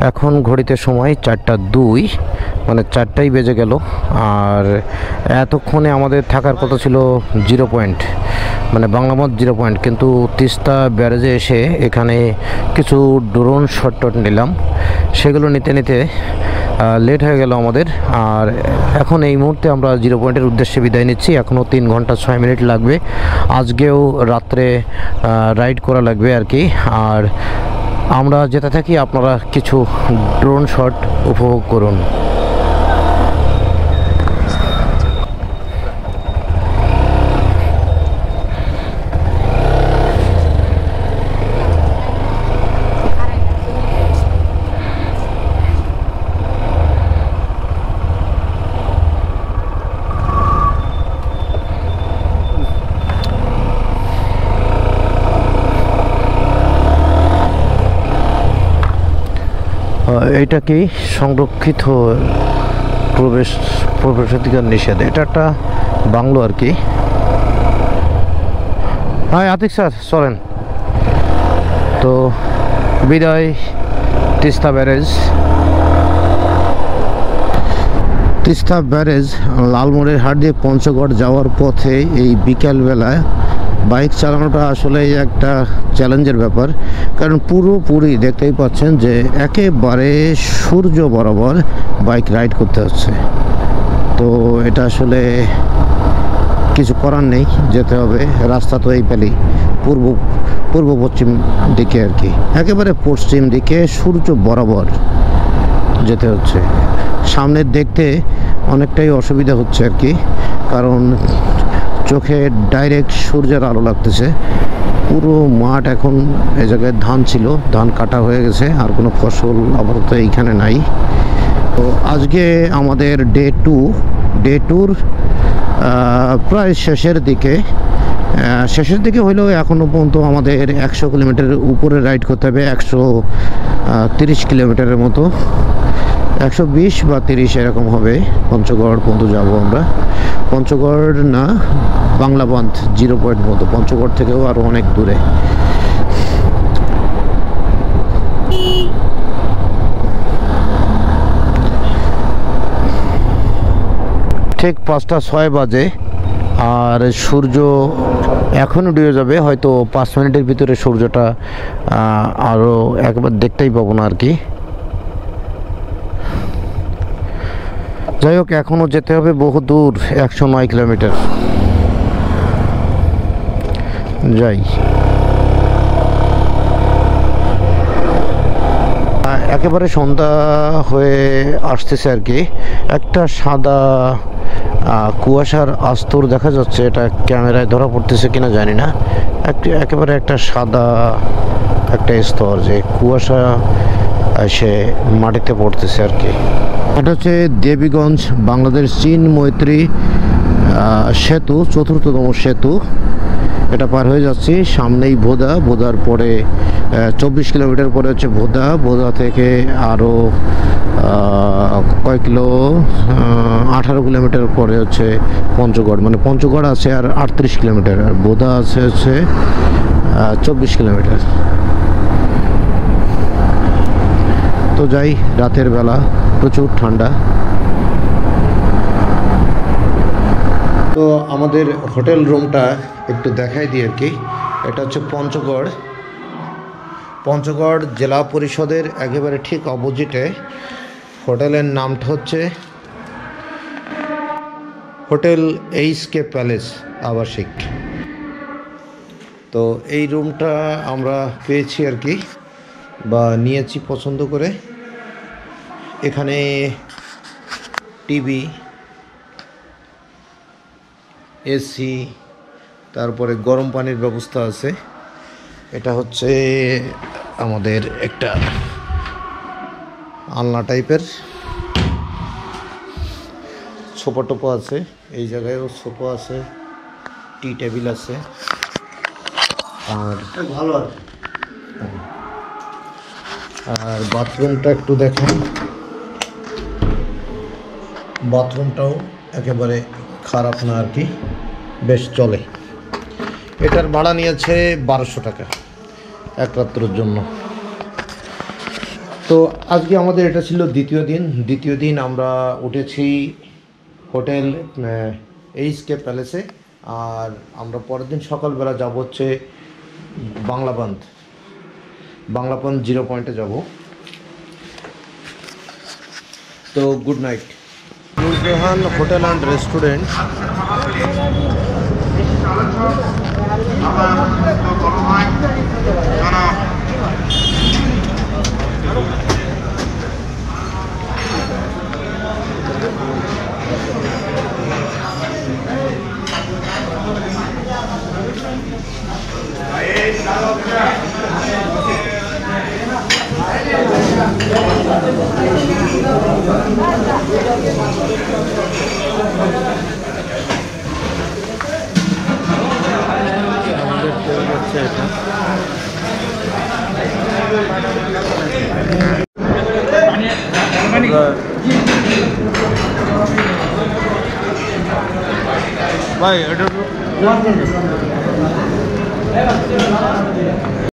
এখন ঘড়িতে সময় 4টা 2, মানে 4টাই বেজে গেল। আর এতক্ষণে আমাদের থাকার কথা ছিল 0 পয়েন্ট, মানে বাংলামত 0 পয়েন্ট, কিন্তু তিস্তা ব্যারেজে এসে এখানে কিছু ড্রোন শট নিলাম। সেগুলো নিতে নিতে লেট হয়ে গেল আমাদের। আর এখন এই মুহূর্তে আমরা 0 পয়েন্টের উদ্দেশ্যে বিদায় নিচ্ছি। এখনও 3 ঘন্টা 6 মিনিট লাগবে। আজকেও রাত্রে রাইড করা লাগবে আর কি। আর আমরা যেতে থাকি, আপনারা কিছু ড্রোন শট উপভোগ করুন। এটা কি সংরক্ষিত প্রবেশাধিকার নিষেধ, এটা একটা বাংলো আর কি। হ্যাঁ আতিক স্যার চলেন। তো বিদায় তিস্তা ব্যারেজ। তিস্তা ব্যারেজ লালমোড়ের হাট দিয়ে পঞ্চগড় যাওয়ার পথে এই বিকালবেলায় বাইক চালানোটা আসলে একটা চ্যালেঞ্জের ব্যাপার, কারণ পুরোপুরি দেখতেই পাচ্ছেন যে একেবারে সূর্য বরাবর বাইক রাইড করতে হচ্ছে। তো এটা আসলে কিছু করার নেই, যেতে হবে। রাস্তা তো এই পেলেই পূর্ব পশ্চিম দিকে আর কি, একেবারে পশ্চিম দিকে সূর্য বরাবর যেতে হচ্ছে। সামনে দেখতে অনেকটাই অসুবিধা হচ্ছে আর কি, কারণ চোখে ডাইরেক্ট সূর্যের আলো লাগতেছে। পুরো মাঠ এখন এই জায়গায় ধান ছিল, ধান কাটা হয়ে গেছে, আর কোনো ফসল আপাতত এইখানে নাই। তো আজকে আমাদের ডে টুর প্রায় শেষের দিকে হইলেও এখনও পর্যন্ত আমাদের 100 কিলোমিটারের উপরে রাইড করতে হবে। 130 কিলোমিটারের মতো, 120 বা 30 এরকম হবে। পঞ্চগড় পর্যন্ত যাব আমরা। পঞ্চগড় না, বাংলাবান্ধ 0 পয়েন্ট মতো, পঞ্চগড় থেকেও আরও অনেক দূরে। ঠিক 5টা 6 বাজে, আর সূর্য এখনও ডুবে যাবে। হয়তো 5 মিনিটের ভিতরে সূর্যটা আরও একবার দেখতেই পাবো না আর কি। যাই হোক, এখনও যেতে হবে বহু দূর, 109 কিলোমিটার। যাই, একেবারে সন্ধ্যা হয়ে আসতেছে আর কি। একটা সাদা কুয়াশার আস্তর দেখা যাচ্ছে, এটা ক্যামেরায় ধরা পড়তেছে কিনা জানি না। একেবারে একটা সাদা একটা স্তর, যে কুয়াশা এসে মাটিতে পড়তেছে আর কি। এটা হচ্ছে দেবীগঞ্জ বাংলাদেশ চীন মৈত্রী সেতু, 4র্থতম সেতু। এটা পার হয়ে যাচ্ছি। সামনেই বোদার পরে 24 কিলোমিটার পরে হচ্ছে বোদা থেকে আরও কয় কিলো, 18 কিলোমিটার পরে হচ্ছে পঞ্চগড়। মানে পঞ্চগড় আছে আর 38 কিলোমিটার, আর বোদা আছে হচ্ছে 24 কিলোমিটার। তো যাই, রাতের বেলা প্রচুর ঠান্ডা। তো আমাদের হোটেল রুমটা একটু দেখাই দিই আর কি। এটা হচ্ছে পঞ্চগড় জেলা পরিষদের একেবারে ঠিক অপোজিটে। হোটেলের নামটা হচ্ছে হোটেল এইচকে প্যালেস আবাসিক। তো এই রুমটা আমরা পেয়েছি আর কি, বা নিয়েছি পছন্দ করে। এখানে টিভি, এসি, তারপরে গরম পানির ব্যবস্থা আছে। এটা হচ্ছে আমাদের একটা আলনা টাইপের। সোফা টোপা আছে, এই জায়গায়ও সোফা আছে, টি টেবিল আছে। আর ভালো আছে। আর বাথরুমটা একটু দেখেন, বাথরুমটাও একেবারে খারাপ না আর কি, বেশ চলে। এটার ভাড়া নিয়েছে 1200 টাকা এক রাত্রের জন্য। তো আজকে আমাদের এটা ছিল দ্বিতীয় দিন আমরা উঠেছি হোটেল এইচকে প্যালেসে। আর আমরা পরের দিন সকালবেলা যাব হচ্ছে বাংলাপন্থ 0 পয়েন্টে যাব। তো good night. Nurjahan hotel and restaurant. ভাই এটা